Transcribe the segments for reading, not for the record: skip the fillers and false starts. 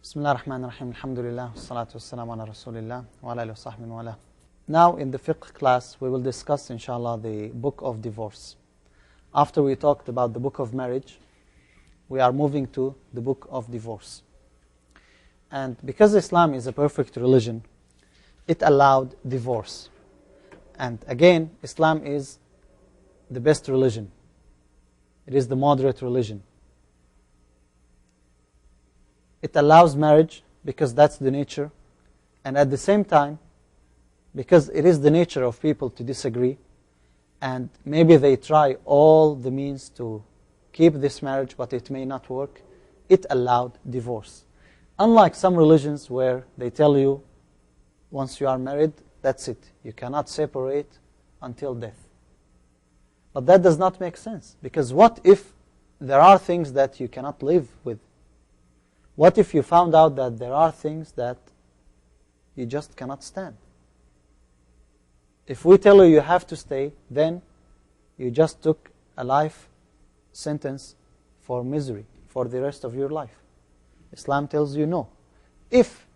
Bismillah ar-Rahman ar-Rahim, alhamdulillah, salatu wassalamu ala rasulillah, wa ala alihi wa sahbihi wa ala. Now in the fiqh class we will discuss inshallah the book of divorce. After we talked about the book of marriage, we are moving to the book of divorce. And because Islam is a perfect religion, it allowed divorce. And again, Islam is the best religion. It is the moderate religion. It allows marriage because that's the nature, and at the same time, because it is the nature of people to disagree, and maybe they try all the means to keep this marriage, but it may not work, it allowed divorce. Unlike some religions where they tell you, once you are married, that's it. You cannot separate until death. But that does not make sense, because what if there are things that you cannot live with? What if you found out that there are things that you just cannot stand? If we tell you you have to stay, then you just took a life sentence for misery for the rest of your life. Islam tells you no. If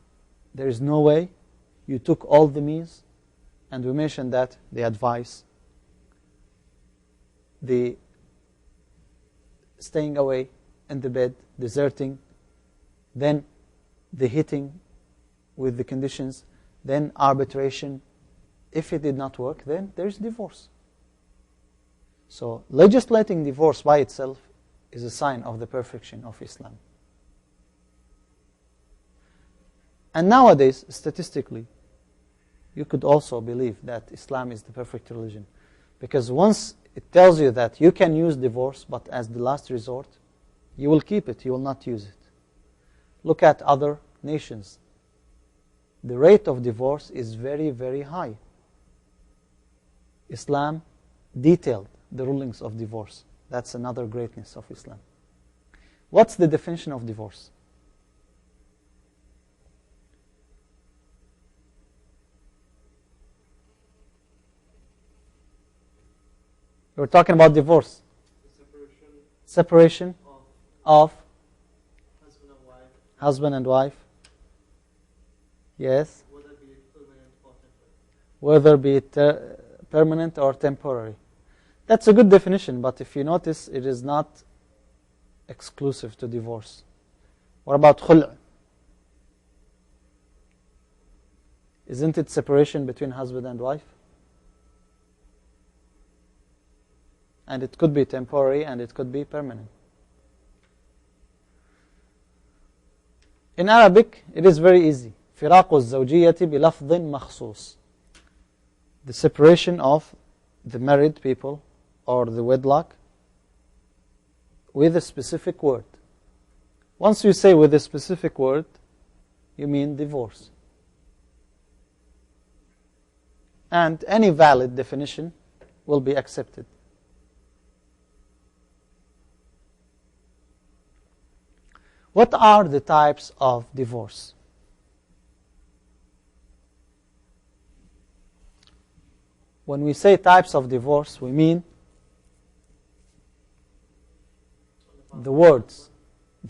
there is no way, you took all the means, and we mentioned that the advice, the staying away in the bed, deserting, then the hitting with the conditions, then arbitration. If it did not work, then there is divorce. So legislating divorce by itself is a sign of the perfection of Islam. And nowadays, statistically, you could also believe that Islam is the perfect religion. Because once it tells you that you can use divorce, but as the last resort, you will keep it, you will not use it. Look at other nations. The rate of divorce is very, very high. Islam detailed the rulings of divorce. That's another greatness of Islam. What's the definition of divorce? We're talking about divorce. Separation of husband and wife. Yes. Whether be it permanent or temporary. That's a good definition, but if you notice, it is not exclusive to divorce. What about khul'? Isn't it separation between husband and wife? And it could be temporary and it could be permanent. In Arabic, it is very easy. فِرَاقُ الزَّوْجِيَّةِ بِلَفْظٍ مَخْصُوص. The separation of the married people or the wedlock with a specific word. Once you say with a specific word, you mean divorce. And any valid definition will be accepted. What are the types of divorce? When we say types of divorce, we mean the words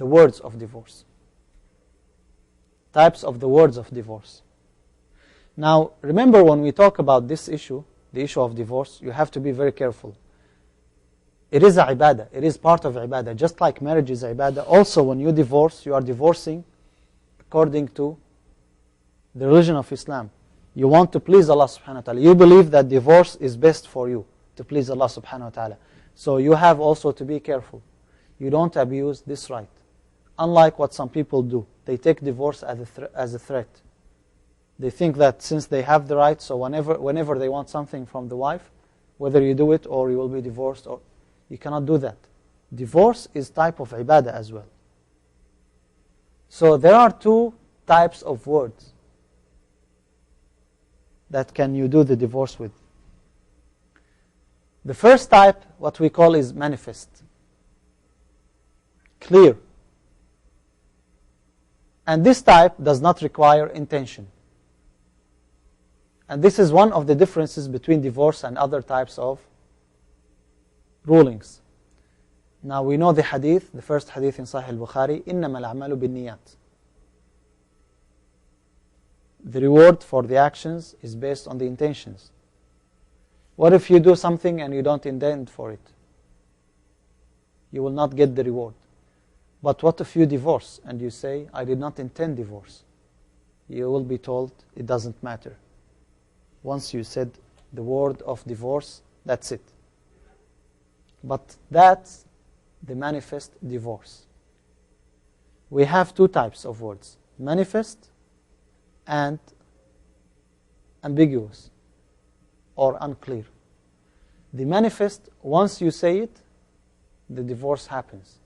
of divorce. Types of the words of divorce. Now, remember when we talk about this issue, the issue of divorce, you have to be very careful. It is a ibadah. It is part of ibadah. Just like marriage is ibadah, also when you divorce, you are divorcing according to the religion of Islam. You want to please Allah subhanahu wa ta'ala. You believe that divorce is best for you, to please Allah subhanahu wa ta'ala. So you have also to be careful. You don't abuse this right. Unlike what some people do. They take divorce as a threat. They think that since they have the right, so whenever they want something from the wife, whether you do it or you will be divorced, or you cannot do that. Divorce is type of ibadah as well. So there are two types of words that can you do the divorce with. The first type, what we call, is manifest. Clear. And this type does not require intention. And this is one of the differences between divorce and other types of rulings. Now we know the hadith, the first hadith in Sahih al-Bukhari, إِنَّمَا الْأَعْمَالُ بِالنِّيَّاتِ. the reward for the actions is based on the intentions. What if you do something and you don't intend for it? You will not get the reward. But what if you divorce and you say, I did not intend divorce? You will be told it doesn't matter. Once you said the word of divorce, that's it. But that's the manifest divorce. We have two types of words, manifest and ambiguous or unclear. The manifest, once you say it, the divorce happens.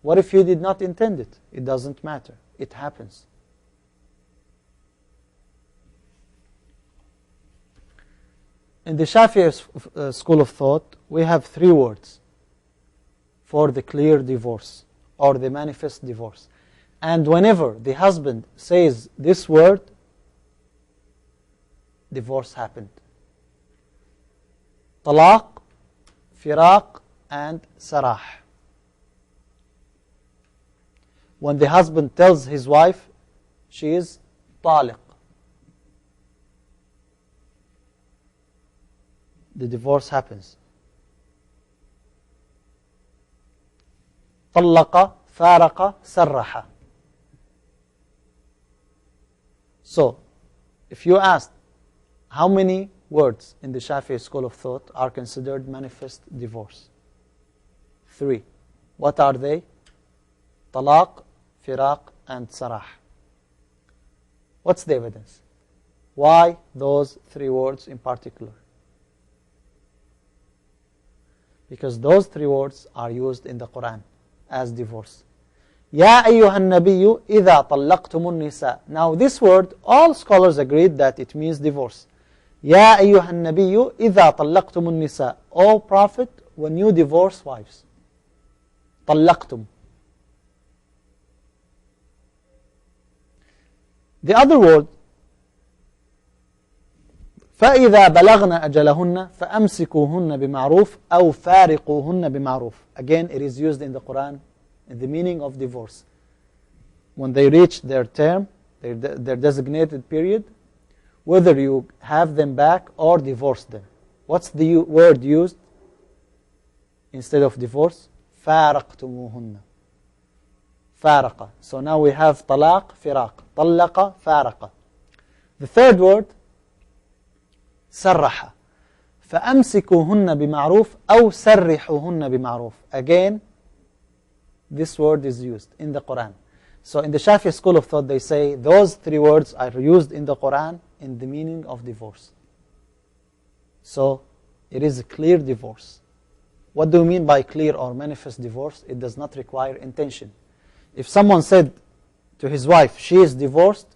What if you did not intend it? It doesn't matter. It happens. In the Shafi'i school of thought, we have three words for the clear divorce or the manifest divorce. And whenever the husband says this word, divorce happened. Talaq, firaq, and sarah. When the husband tells his wife she is taliq, the divorce happens. طلق, فارق, سرح. So, if you ask how many words in the Shafi'i school of thought are considered manifest divorce? 3. What are they? Talaq, firaq, and sarah. What's the evidence? Why those 3 words in particular? Because those 3 words are used in the Quran as divorce. Ya ayyuhan nabiyyu idha talaqtumun nisa. Now this word, all scholars agreed that it means divorce. Ya ayyuhan nabiyyu idha talaqtumun nisa. O Prophet, when you divorce wives. Talaqtum. The other word, فَإِذَا بَلَغْنَ أَجَلَهُنَّ فَأَمْسِكُوهُنَّ بِمَعْرُوفٍ أَوْ فَارِقُوهُنَّ بِمَعْرُوفٍ. Again, it is used in the Quran in the meaning of divorce. When they reach their term, their designated period, whether you have them back or divorce them. What's the word used instead of divorce? فَارَقْتُمُوهُنَّ. فَارَقَ. So now we have طلاق, فراق. طلق, فارق. The third word, سرح. فأمسكوهن بمعروف أو سرحوهن بمعروف. Again, this word is used in the Quran. So in the Shafi'i school of thought, they say those 3 words are used in the Quran in the meaning of divorce. So it is a clear divorce. What do you mean by clear or manifest divorce? It does not require intention. If someone said to his wife, she is divorced,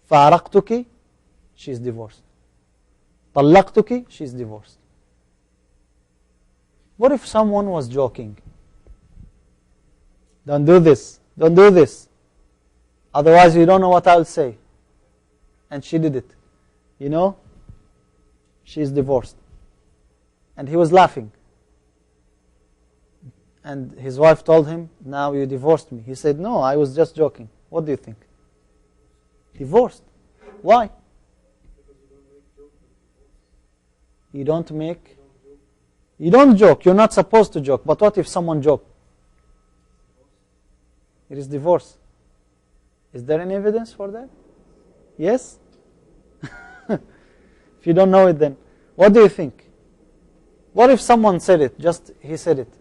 فارقتك, she is divorced. طلقتك, she is divorced. What if someone was joking? Don't do this. Don't do this. Otherwise you don't know what I'll say. And she did it. You know, she is divorced. And he was laughing. And his wife told him, now you divorced me. He said, no, I was just joking. What do you think? Divorced. Why? You don't make... You don't joke. You're not supposed to joke. But what if someone joked? It is divorce. Is there any evidence for that? Yes? If you don't know it, then what do you think? What if someone said it? Just he said it.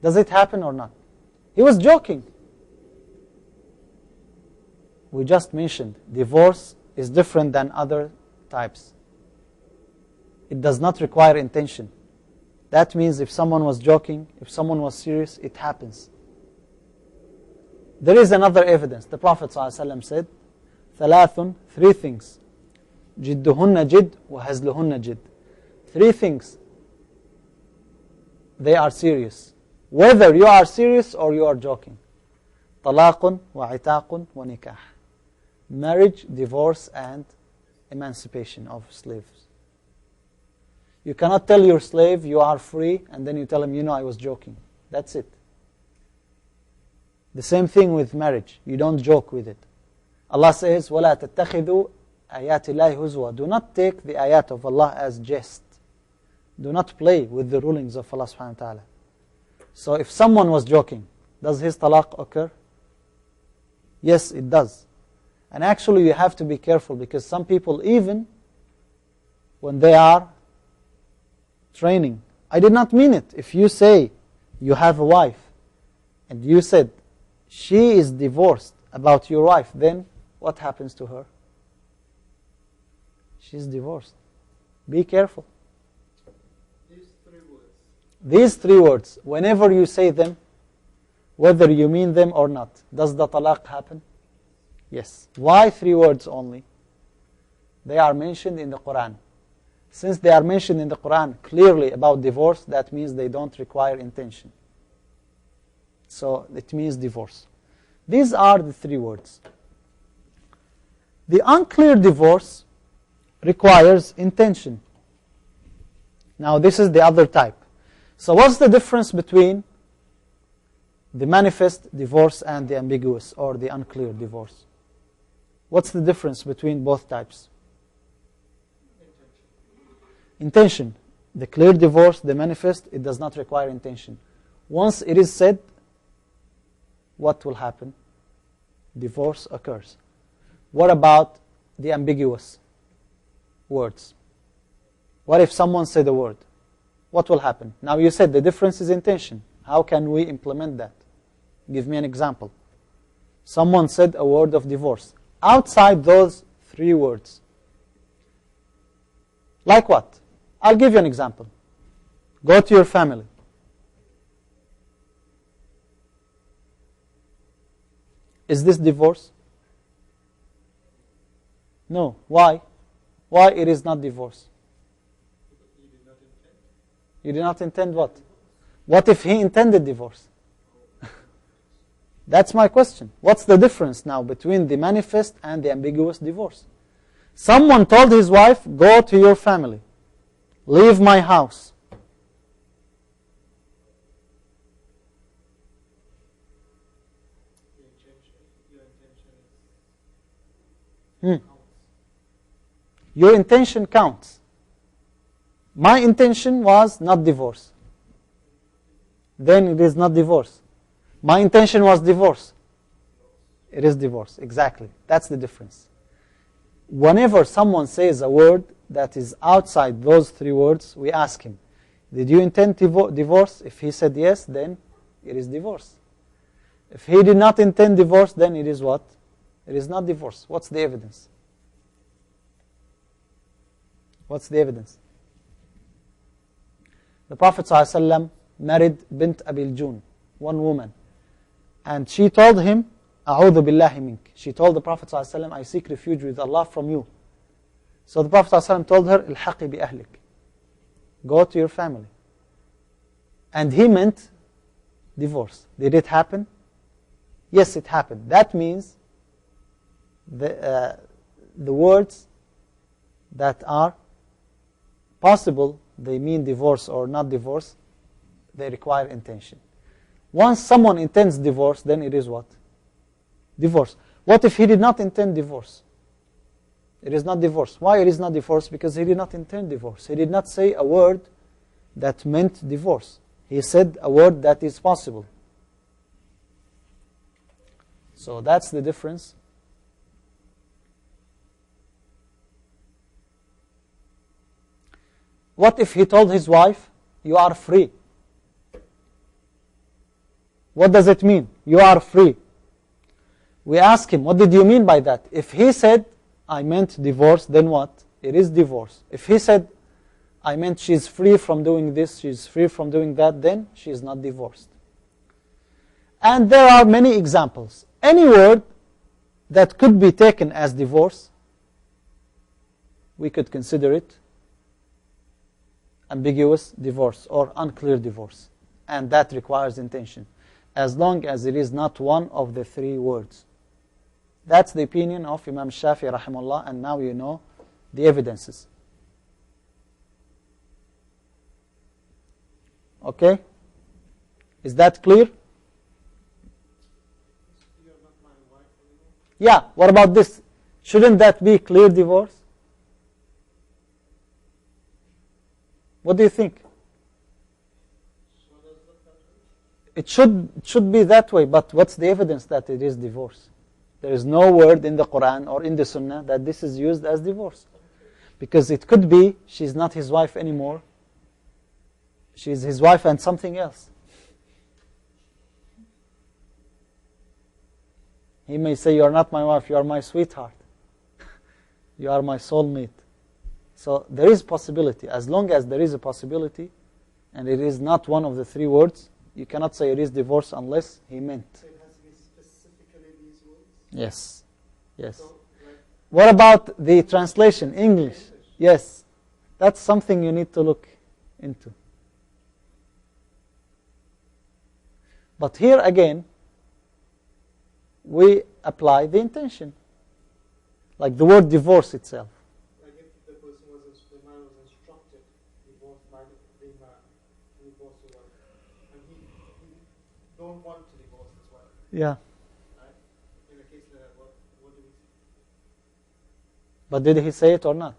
Does it happen or not? He was joking. We just mentioned divorce is different than other types. It does not require intention. That means if someone was joking, if someone was serious, it happens. There is another evidence. The Prophet ﷺ said, ثلاث, 3 things. جدهن جد وهزلهن جد. 3 things. They are serious. Whether you are serious or you are joking. طلاق وعتاق ونكاح. Marriage, divorce, and emancipation of slaves. You cannot tell your slave you are free and then you tell him, you know, I was joking. That's it. The same thing with marriage. You don't joke with it. Allah says, وَلَا تَتَّخِذُوا آيَاتِ اللَّهِ هُزُوًا. Do not take the ayat of Allah as jest. Do not play with the rulings of Allah subhanahu wa ta'ala. So if someone was joking, does his talaq occur? Yes, it does. And actually you have to be careful, because some people, even when they are training, I did not mean it. If you say you have a wife and you said she is divorced about your wife, then what happens to her? She's divorced. Be careful. These three words, whenever you say them, whether you mean them or not, does the talaq happen? Yes. Why three words only? They are mentioned in the Quran. Since they are mentioned in the Quran clearly about divorce, that means they don't require intention. So it means divorce. These are the three words. The unclear divorce requires intention. Now this is the other type. So what's the difference between the manifest divorce and the ambiguous or the unclear divorce? What's the difference between both types? Intention. The clear divorce, the manifest, it does not require intention. Once it is said, what will happen? Divorce occurs. What about the ambiguous words? What if someone said a word? What will happen? Now you said the difference is intention. How can we implement that? Give me an example. Someone said a word of divorce. Outside those three words. Like what? I'll give you an example. Go to your family. Is this divorce? No. Why? Why it is not divorce? You did not intend what? What if he intended divorce? That's my question. What's the difference now between the manifest and the ambiguous divorce? Someone told his wife, go to your family. Leave my house. Your intention counts. My intention was not divorce. Then it is not divorce. My intention was divorce. It is divorce. Exactly. That's the difference. Whenever someone says a word that is outside those three words, we ask him, did you intend divorce? If he said yes, then it is divorce. If he did not intend divorce, then it is what? It is not divorce. What's the evidence? What's the evidence? The Prophet ﷺ married Bint Abil Jun, one woman. And she told him, A'udhu billahi mink. She told the Prophet ﷺ, I seek refuge with Allah from you. So the Prophet ﷺ told her, Ilhaqi bi ahlik. Go to your family. And he meant divorce. Did it happen? Yes, it happened. That means the words that are possible, they mean divorce or not divorce, they require intention. Once someone intends divorce, then it is what? Divorce. What if he did not intend divorce? It is not divorce. Why it is not divorce? Because he did not intend divorce. He did not say a word that meant divorce. He said a word that is possible. So that's the difference. What if he told his wife, you are free? What does it mean? You are free. We ask him, what did you mean by that? If he said, I meant divorce, then what? It is divorce. If he said, I meant she's free from doing this, she's free from doing that, then she is not divorced. And there are many examples. Any word that could be taken as divorce, we could consider it ambiguous divorce or unclear divorce. And that requires intention, as long as it is not one of the three words. That's the opinion of Imam Shafi'i rahimahullah, and now you know the evidences. Okay? Is that clear? Yeah, what about this? Shouldn't that be clear divorce? What do you think? It should be that way, but what's the evidence that it is divorce? There is no word in the Quran or in the Sunnah that this is used as divorce. Because it could be she's not his wife anymore. She's his wife and something else. He may say, you are not my wife, you are my sweetheart. You are my soulmate. So there is possibility. As long as there is a possibility, and it is not one of the three words, you cannot say it is divorce unless he meant. So it has to be specifically these words? Yes. Yes. So, like, what about the translation, English? Yes. That's something you need to look into. But here again, we apply the intention. Like the word divorce itself. like if the person was, the man was instructed, divorce by the man, to divorce the wife, and he don't want to divorce his wife, Yeah. right? In a case like that, what do we see? But did he say it or not?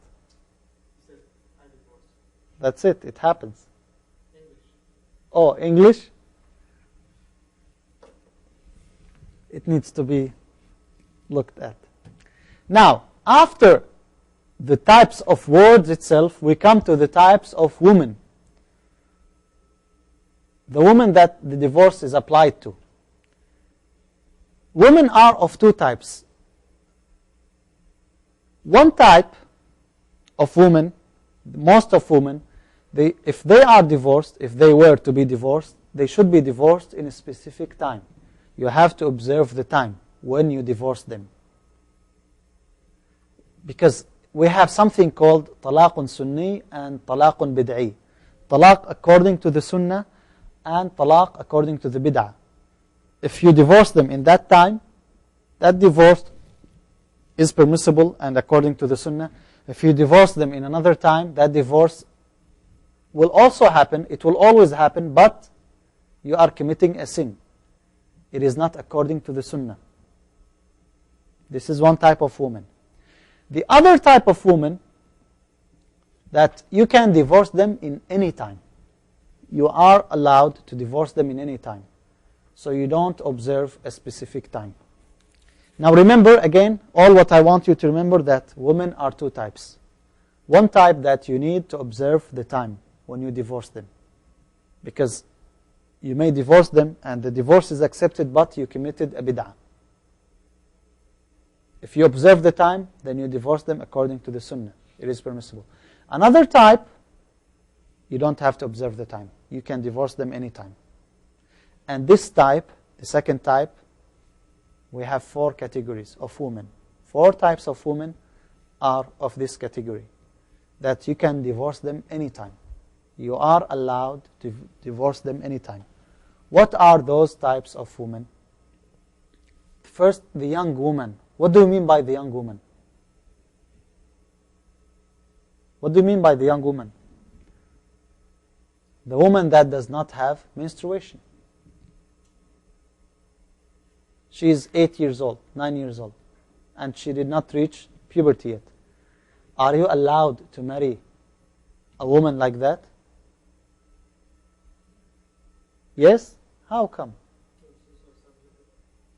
He said, I divorce. That's it. It happens. English. Oh, English? It needs to be looked at. Now, after the types of words itself, we come to the types of women. The woman that the divorce is applied to. Women are of two types. One type of women, most of women, if they are divorced, if they were to be divorced, they should be divorced in a specific time. You have to observe the time when you divorce them. Because we have something called talaqun sunni and talaqun bid'i. Talaq according to the sunnah and talaq according to the bid'ah. If you divorce them in that time, that divorce is permissible and according to the sunnah. If you divorce them in another time, that divorce will also happen. It will always happen, but you are committing a sin. It is not according to the sunnah. This is one type of woman. The other type of woman, that you can divorce them in any time. You are allowed to divorce them in any time. So you don't observe a specific time. Now remember, again, all what I want you to remember, that women are two types. One type that you need to observe the time when you divorce them. Because you may divorce them and the divorce is accepted, but you committed a bid'ah. If you observe the time, then you divorce them according to the sunnah. It is permissible. Another type, you don't have to observe the time. You can divorce them anytime. And this type, the second type, we have 4 categories of women. 4 types of women are of this category, that you can divorce them anytime. You are allowed to divorce them anytime. What are those types of women? First, the young woman. What do you mean by the young woman? What do you mean by the young woman? The woman that does not have menstruation. She is 8 years old, 9 years old, and she did not reach puberty yet. Are you allowed to marry a woman like that? Yes? How come?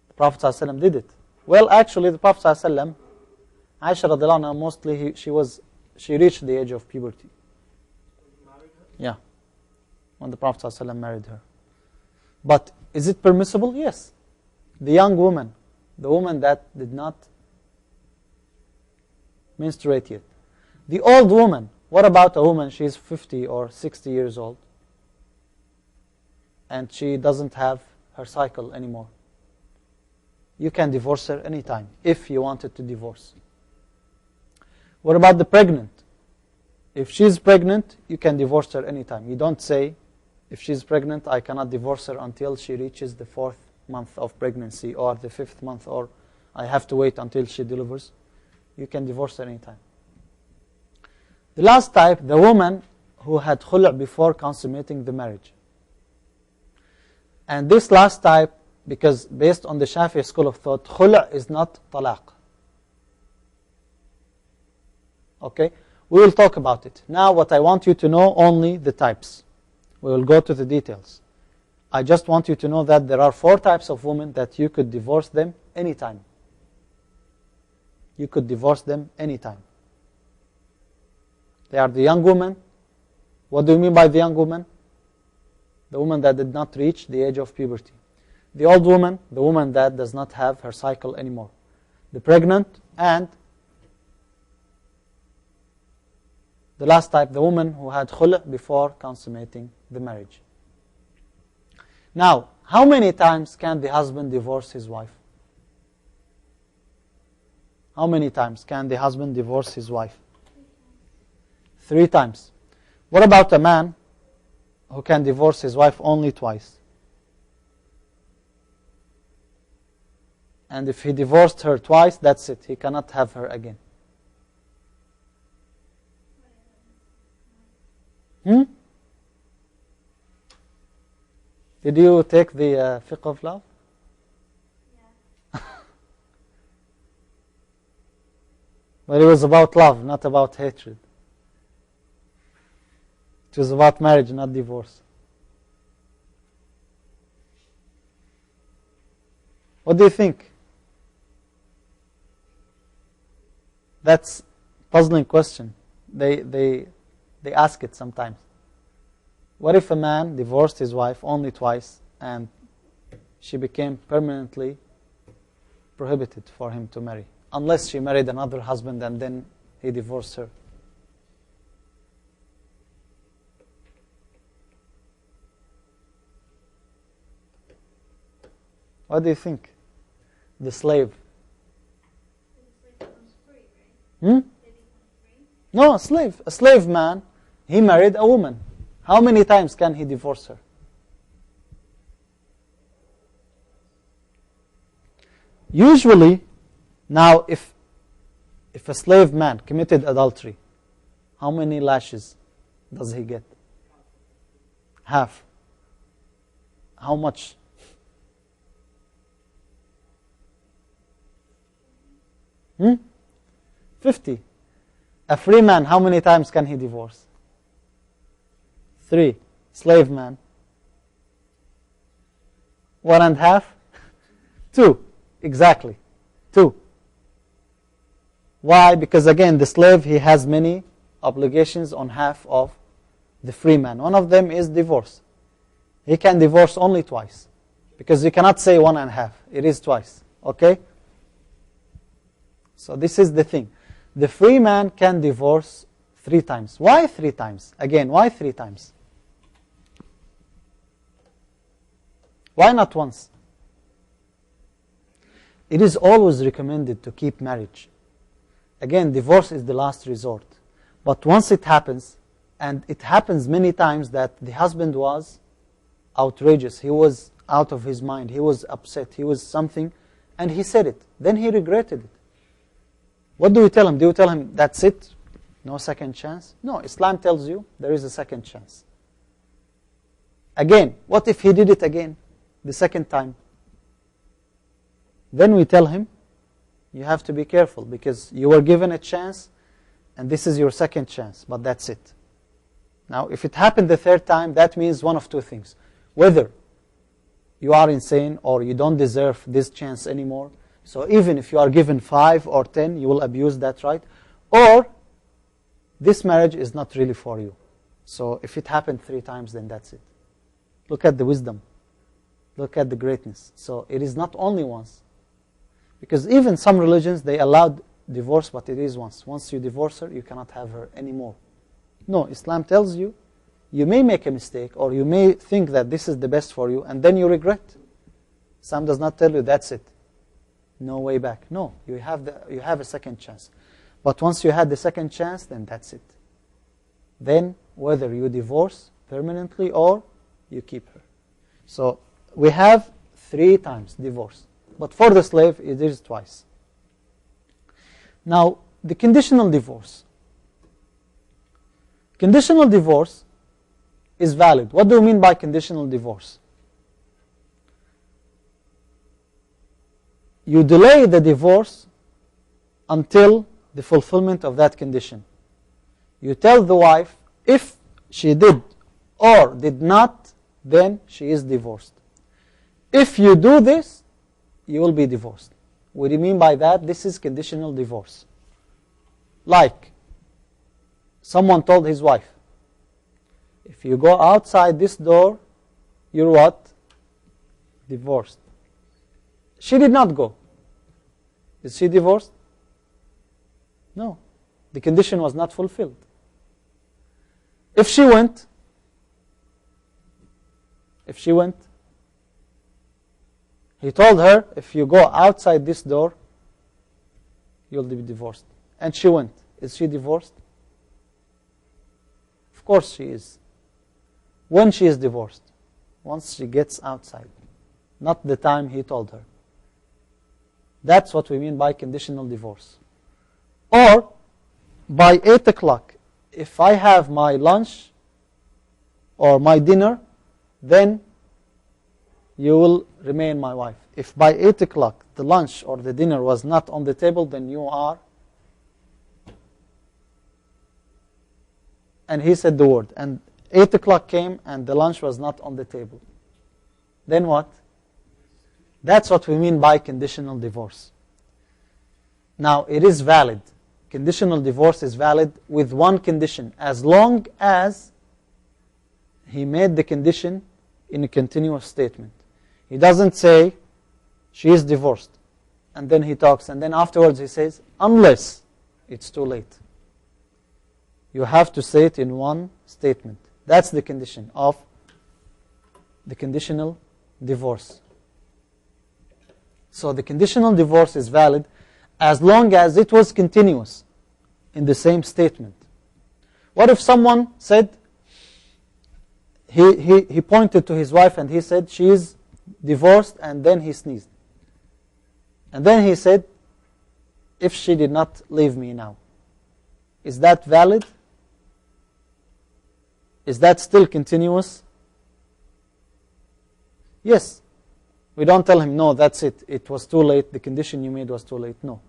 The Prophet ﷺ did it. Well, actually, the Prophet ﷺ, Aisha radiallahu anha, mostly she reached the age of puberty. Yeah, when the Prophet ﷺ married her. But is it permissible? Yes. The young woman, the woman that did not menstruate yet. The old woman, what about a woman, she is 50 or 60 years old, and she doesn't have her cycle anymore? You can divorce her anytime, if you wanted to divorce. What about the pregnant? If she's pregnant, you can divorce her anytime. You don't say, if she's pregnant, I cannot divorce her until she reaches the 4th month of pregnancy, or the 5th month, or I have to wait until she delivers. You can divorce her anytime. The last type, the woman who had khul' before consummating the marriage. And this last type, because based on the Shafi'i school of thought, khul' is not talaq. Okay, we will talk about it. Now what I want you to know, only the types. We will go to the details. I just want you to know that there are 4 types of women that you could divorce them anytime. You could divorce them anytime. They are the young woman. What do you mean by the young woman? The woman that did not reach the age of puberty. The old woman, the woman that does not have her cycle anymore. The pregnant, and the last type, the woman who had khul' before consummating the marriage. Now, how many times can the husband divorce his wife? How many times can the husband divorce his wife? 3 times. What about a man who can divorce his wife only twice? And if he divorced her twice, that's it. He cannot have her again. Did you take the fiqh of love? Yeah. But it was about love, not about hatred. It was about marriage, not divorce. What do you think? That's a puzzling question. They ask it sometimes. What if a man divorced his wife only twice and she became permanently prohibited for him to marry? Unless she married another husband and then he divorced her. What do you think? The slave. The slave becomes free, right? They become free? No, a slave. A slave man, he married a woman. How many times can he divorce her? Usually, now if a slave man committed adultery, how many lashes does he get? Half. How much? Hmm? 50. A free man, how many times can he divorce? 3. Slave man. 1.5. 2. Exactly. 2. Why? Because again, the slave, he has many obligations on half of the free man. One of them is divorce. He can divorce only twice. Because you cannot say 1.5. It is twice. Okay? So this is the thing. The free man can divorce 3 times. Why 3 times? Again, why 3 times? Why not once? It is always recommended to keep marriage. Again, divorce is the last resort. But once it happens, and it happens many times that the husband was outrageous, he was out of his mind, he was upset, he was something, and he said it. Then he regretted it. What do you tell him? Do you tell him, that's it? No second chance? No, Islam tells you there is a second chance. Again, what if he did it again? The second time. Then we tell him, you have to be careful because you were given a chance and this is your second chance, but that's it. Now, if it happened the 3rd time, that means one of 2 things. Whether you are insane or you don't deserve this chance anymore. So even if you are given 5 or 10, you will abuse that right. Or this marriage is not really for you. So if it happened 3 times, then that's it. Look at the wisdom. Look at the greatness. So it is not only once. Because even some religions, they allowed divorce, but it is once. Once you divorce her, you cannot have her anymore. No, Islam tells you, you may make a mistake, or you may think that this is the best for you, and then you regret. Islam does not tell you, that's it. No way back. No, you have a second chance. But once you had the second chance, then that's it. Then, whether you divorce permanently or you keep her. So, we have 3 times divorce. But for the slave, it is twice. Now, the conditional divorce. Conditional divorce is valid. What do you mean by conditional divorce? you delay the divorce until the fulfillment of that condition. You tell the wife, if she did or did not, then she is divorced. If you do this, you will be divorced. What do you mean by that? This is conditional divorce. Like, someone told his wife, if you go outside this door, you're what? Divorced. She did not go. Is she divorced? No. The condition was not fulfilled. If she went, he told her, if you go outside this door, you'll be divorced. And she went. Is she divorced? Of course she is. When she is divorced? Once she gets outside. Not the time he told her. That's what we mean by conditional divorce. Or, by 8 o'clock, if I have my lunch or my dinner, then you will remain my wife. If by 8 o'clock the lunch or the dinner was not on the table, then you are. And he said the word. And 8 o'clock came and the lunch was not on the table. Then what? That's what we mean by conditional divorce. Now, it is valid. Conditional divorce is valid with one condition, as long as he made the condition in a continuous statement. He doesn't say, she is divorced, and then he talks, and then afterwards he says, unless it's too late. You have to say it in one statement. That's the condition of the conditional divorce. So the conditional divorce is valid as long as it was continuous in the same statement. What if someone said, he pointed to his wife and he said, she is divorced, and then he sneezed. And then he said, if she did not leave me now. Is that valid? Is that still continuous? Yes. We don't tell him, no, that's it. It was too late. The condition you made was too late. No.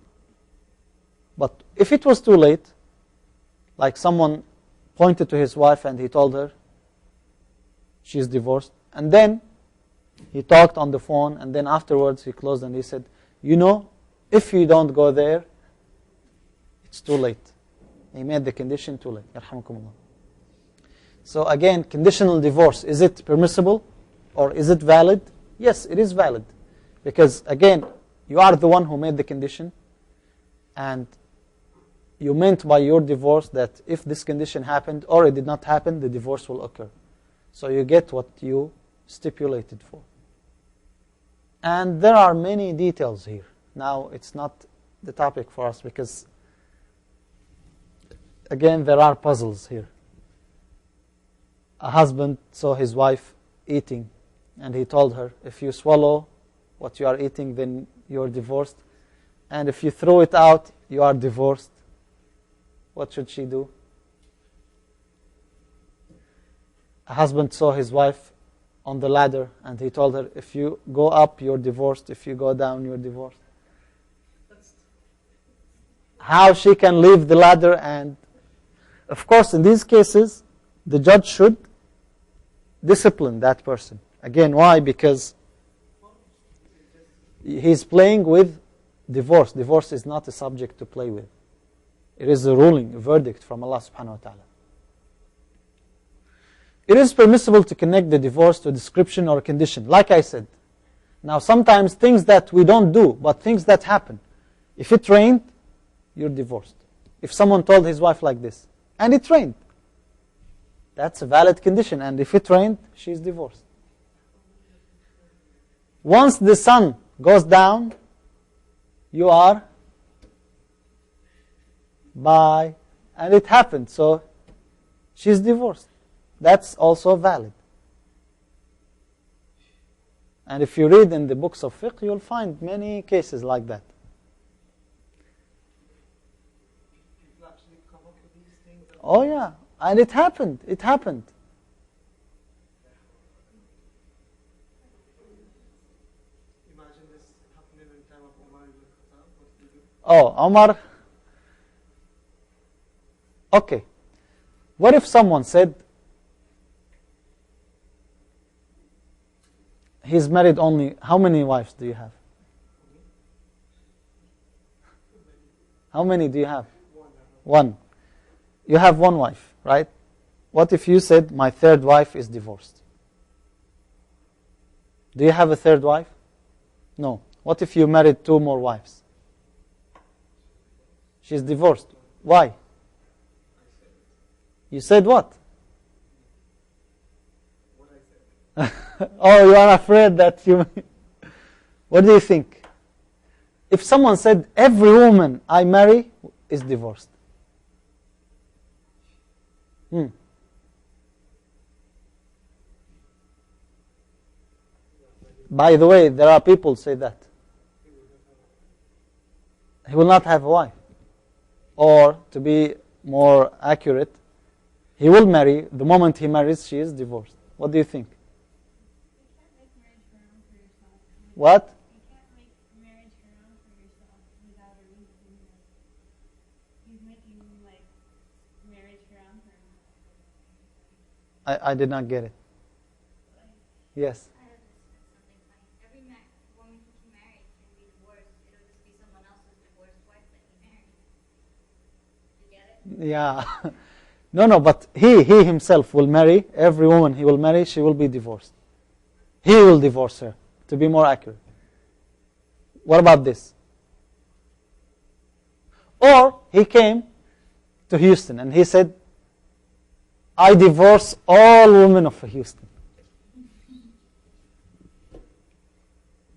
But if it was too late, like someone pointed to his wife and he told her she's divorced, and then he talked on the phone, and then afterwards he closed and he said, you know, if you don't go there, it's too late. He made the condition too late. Yarhamukumullah. So again, conditional divorce, is it permissible or is it valid? Yes, it is valid. Because again, you are the one who made the condition, and you meant by your divorce that if this condition happened or it did not happen, the divorce will occur. So you get what you stipulated for. And there are many details here. Now, it's not the topic for us because, again, there are puzzles here. A husband saw his wife eating, and he told her, if you swallow what you are eating, then you are divorced. And if you throw it out, you are divorced. What should she do? A husband saw his wife on the ladder, and he told her, if you go up, you're divorced. If you go down, you're divorced. How she can leave the ladder? And of course, in these cases, the judge should discipline that person. Again, why? Because he's playing with divorce. Divorce is not a subject to play with. It is a ruling, a verdict from Allah subhanahu wa ta'ala. It is permissible to connect the divorce to a description or a condition, like I said. Now, sometimes things that we don't do, but things that happen. If it rained, you're divorced. If someone told his wife like this, and it rained, that's a valid condition. And if it rained, she's divorced. Once the sun goes down, you are bye. And it happened, so she's divorced. That's also valid. And if you read in the books of fiqh, you'll find many cases like that. People actually come up with these things. Oh yeah, and it happened. It happened. Imagine this happening live in time of Umar ibn Khattab, what did he do? Oh, Omar. Okay. What if someone said he's married only, how many wives do you have? How many do you have? One. You have one wife, right? What if you said, my third wife is divorced? Do you have a third wife? No. What if you married two more wives? She's divorced. Why? You said what? What I said. Oh, you are afraid that you... What do you think? If someone said, every woman I marry is divorced. By the way, there are people who say that. He will not have a wife. Or, to be more accurate, he will marry. The moment he marries, she is divorced. What do you think? You can't make marriage haram for yourself. What? You can't make marriage haram for yourself without a reason. He's making like marriage haram for himself. I did not get it. Yes. I have something funny. Every woman he married can be divorced. It'll just be someone else's divorced wife that he married. You get it? Yeah. No, but he himself will marry. Every woman he will marry, she will be divorced. He will divorce her, to be more accurate. What about this? Or he came to Houston and he said, I divorce all women of Houston.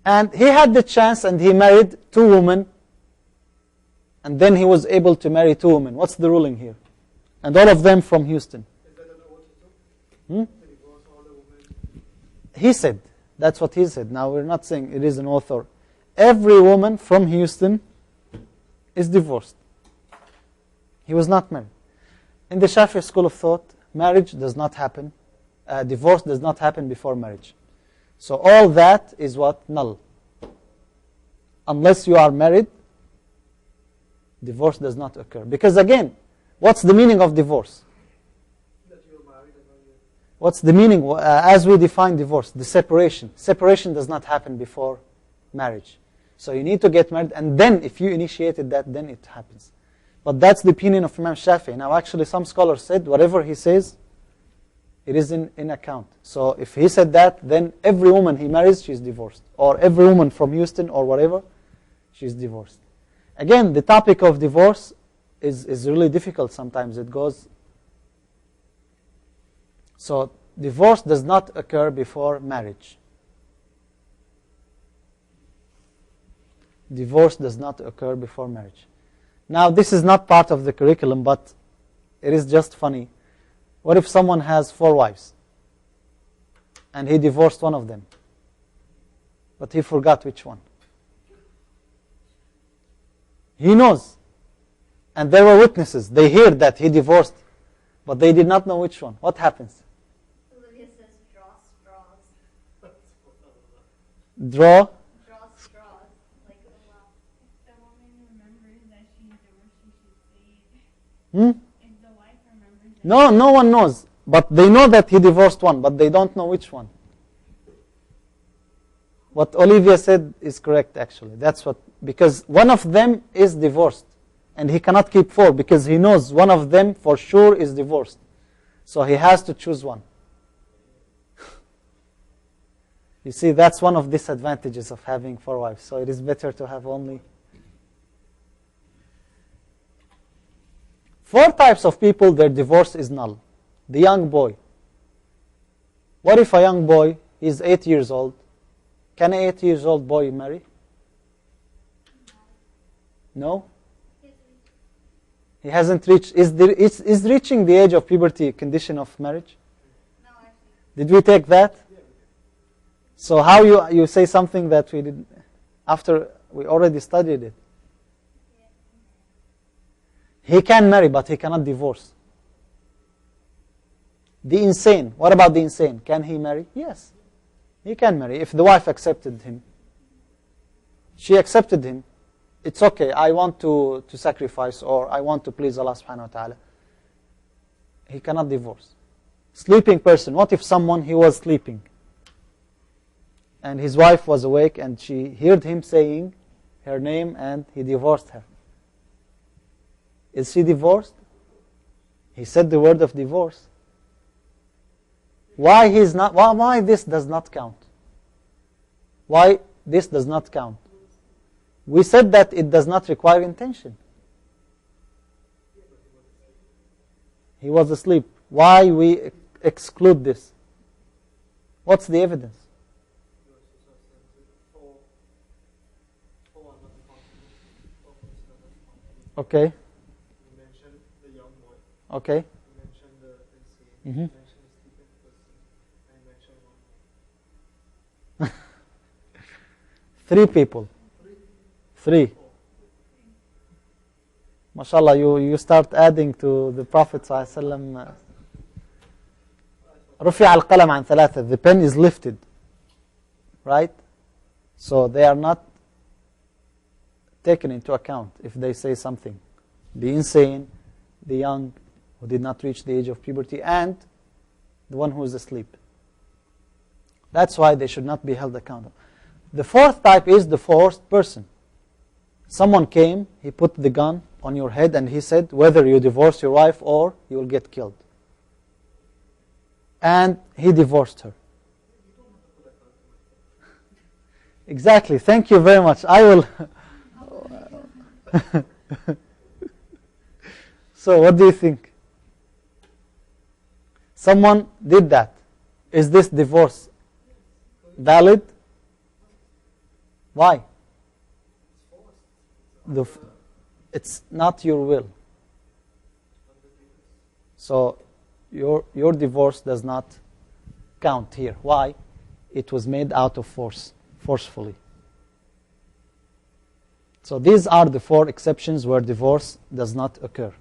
And he had the chance and he married two women. And then he was able to marry two women. What's the ruling here? And all of them from Houston. Is that an oath he took? To divorce all the women? He said. That's what he said. Now we're not saying it is an oath or... Every woman from Houston is divorced. He was not married. In the Shafi'i school of thought, marriage does not happen. Divorce does not happen before marriage. So all that is what? Null. Unless you are married, divorce does not occur. Because again, what's the meaning of divorce? That you were married and now you... What's the meaning? As we define divorce, the separation. Separation does not happen before marriage. So you need to get married, and then if you initiated that, then it happens. But that's the opinion of Imam Shafi'i. Now actually some scholars said, whatever he says, it is in account. So if he said that, then every woman he marries, she's divorced. Or every woman from Houston or whatever, she's divorced. Again, the topic of divorce is really difficult sometimes. It goes... So divorce does not occur before marriage. Divorce does not occur before marriage. Now this is not part of the curriculum, but it is just funny. What if someone has 4 wives and he divorced one of them, but he forgot which one? He knows, and there were witnesses. They heard that he divorced, but they did not know which one. What happens? Olivia says draw straws. Draw. Draw straws. Like a lot. If the woman remembers that she's divorced, she should say it. If the wife remembers that No one knows, but they know that he divorced one, but they don't know which one. What Olivia said is correct, actually. That's what, because one of them is divorced, and he cannot keep 4 because he knows one of them for sure is divorced. So he has to choose one. You see, that's one of the disadvantages of having 4 wives. So it is better to have only 4 types of people, their divorce is null. The young boy. What if a young boy is 8 years old? Can an 8-year-old boy marry? No? He hasn't reached. Is reaching the age of puberty a condition of marriage? No, actually. Did we take that? So how you say something that we did after we already studied it? He can marry, but he cannot divorce. The insane. What about the insane? Can he marry? Yes. He can marry if the wife accepted him. She accepted him. It's okay, I want to sacrifice, or I want to please Allah subhanahu wa ta'ala. He cannot divorce. Sleeping person, what if someone, he was sleeping, and his wife was awake, and she heard him saying her name, and he divorced her. Is she divorced? He said the word of divorce. Why he's not? Why this does not count? Why this does not count? We said that it does not require intention. He was asleep. Why we exclude this? What's the evidence? Okay. You mentioned the young boy. Okay. You mentioned the insane. Mm-hmm. You mentioned the sleeping person. And you mentioned one more. 3 people. 3. MashaAllah, you start adding to the Prophet ﷺ. رفع القلم عن 3. The pen is lifted. Right? So they are not taken into account if they say something. The insane, the young, who did not reach the age of puberty, and the one who is asleep. That's why they should not be held accountable. The 4th type is the forced person. Someone came, he put the gun on your head, and he said, whether you divorce your wife or you will get killed. And he divorced her. Exactly. Thank you very much. I will. So what do you think? Someone did that. Is this divorce valid? Why? It's not your will. So your divorce does not count here. Why? It was made out of forcefully. So these are the 4 exceptions where divorce does not occur.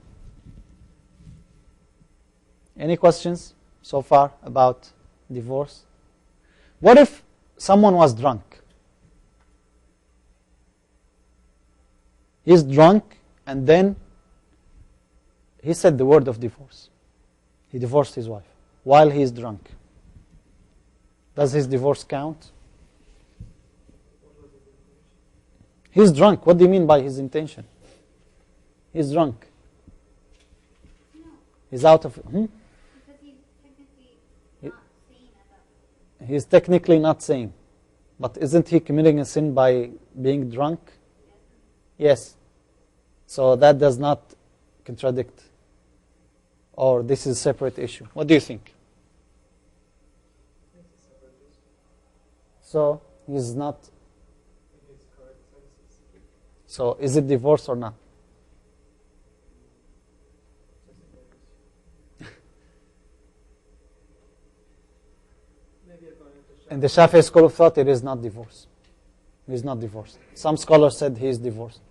Any questions so far about divorce? What if someone was drunk? He's drunk, and then he said the word of divorce. He divorced his wife while he is drunk. Does his divorce count? He's drunk. What do you mean by his intention? He's drunk. No, He's out of... because he's technically not sane at that point. He's technically not sane. But isn't he committing a sin by being drunk? Yes. So that does not contradict. Or this is a separate issue. What do you think? So he's not... So is it divorce or not? In the Shafi'i school of thought, it is not divorce. He is not divorced. Some scholars said he is divorced.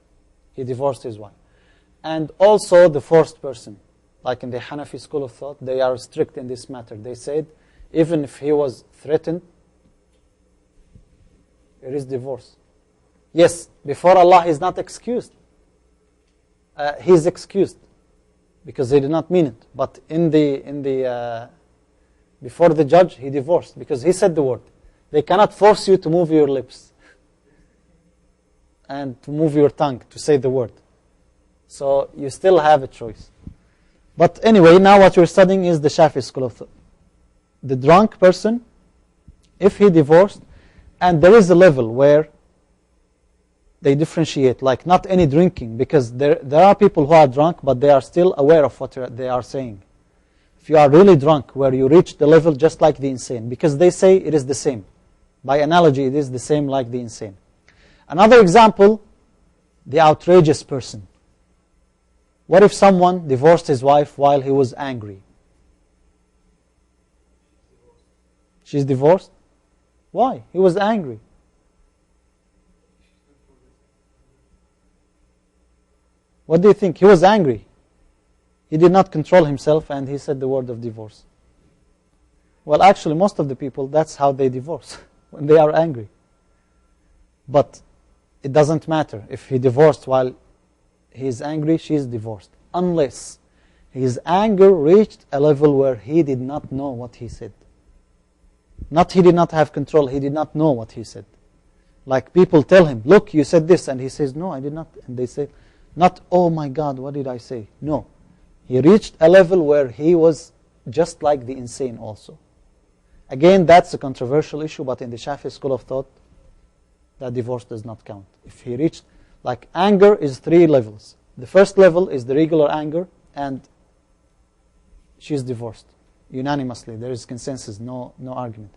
He divorced his wife. And also the forced person. Like in the Hanafi school of thought, they are strict in this matter. They said, even if he was threatened, it is divorce. Yes, before Allah he is not excused. He is excused because he did not mean it. But before the judge, he divorced because he said the word. They cannot force you to move your lips and to move your tongue to say the word. So you still have a choice. But anyway, now what we're studying is the Shafi'i school of thought. The drunk person, if he divorced, and there is a level where they differentiate, like not any drinking, because there are people who are drunk, but they are still aware of what they are saying. If you are really drunk, where you reach the level just like the insane, because they say it is the same. By analogy, it is the same like the insane. Another example, the outrageous person. What if someone divorced his wife while he was angry? She's divorced? Why? He was angry. What do you think? He was angry. He did not control himself and he said the word of divorce. Well, actually, most of the people, that's how they divorce, when they are angry. But it doesn't matter. If he divorced while he is angry, she is divorced. Unless his anger reached a level where he did not know what he said. Not he did not have control, he did not know what he said. Like people tell him, look, you said this, and he says, no, I did not. And they say, not, oh my God, what did I say? No. He reached a level where he was just like the insane also. Again, that's a controversial issue, but in the Shafi'i school of thought, that divorce does not count. If he reached, like anger is 3 levels. The first level is the regular anger, and she is divorced unanimously. There is consensus, no argument.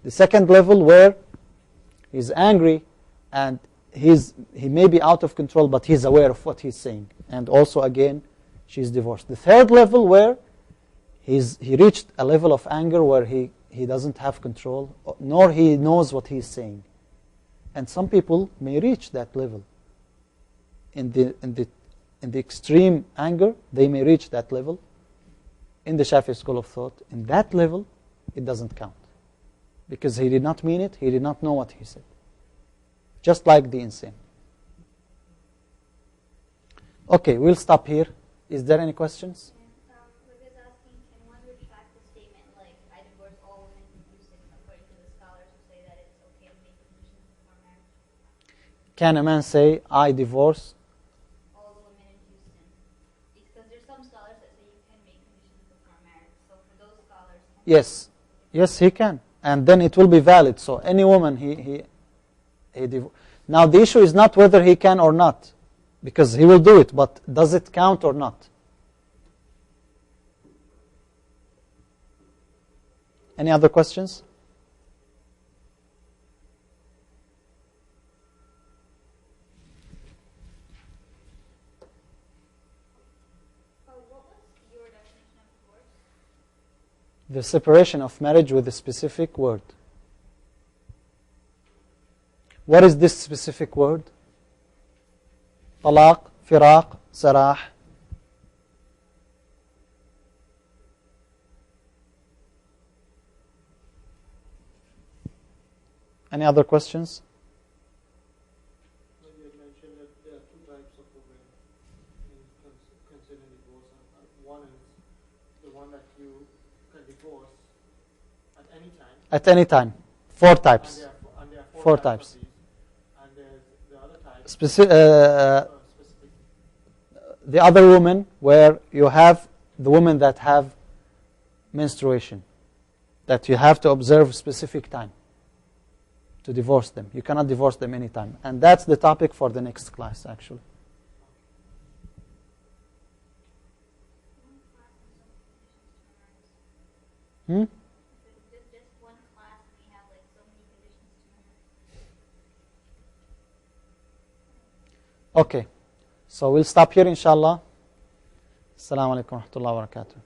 The second level where he's angry and he may be out of control, but he's aware of what he's saying. And also, again, she's divorced. The third level where he reached a level of anger where he doesn't have control, nor he knows what he's saying. And some people may reach that level. In the extreme anger, they may reach that level. In the Shafi'i school of thought, in that level, it doesn't count. Because he did not mean it, he did not know what he said. Just like the insane. Okay, we'll stop here. Is there any questions? Lucas asking, can one retract the statement like, I divorce all women in Houston, according to the scholars who say that it's okay to make conditions before marriage? Can a man say, I divorce All the women in Houston. Because there's some scholars that say you can make conditions before marriage. So for those scholars... Yes. Yes, he can. And then it will be valid. So any woman, now the issue is not whether he can or not, because he will do it, but does it count or not? Any other questions? What was your definition of divorce? The separation of marriage with a specific word. What is this specific word? Talaq, firaq, sarah. Any other questions? You had mentioned that there are 2 types of women in considering divorce. One is the one that you can divorce at any time. At any time. 4 types. And there are 4 4 types. of these. And there's the other type. Specific. Specific. The other woman, where you have the women that have menstruation, that you have to observe specific time to divorce them. You cannot divorce them anytime. And that's the topic for the next class, actually. Just one class and we have like so many conditions to marriage. Okay. So we'll stop here, inshallah. Assalamu alaikum wa rahmatullahi wa barakatuh.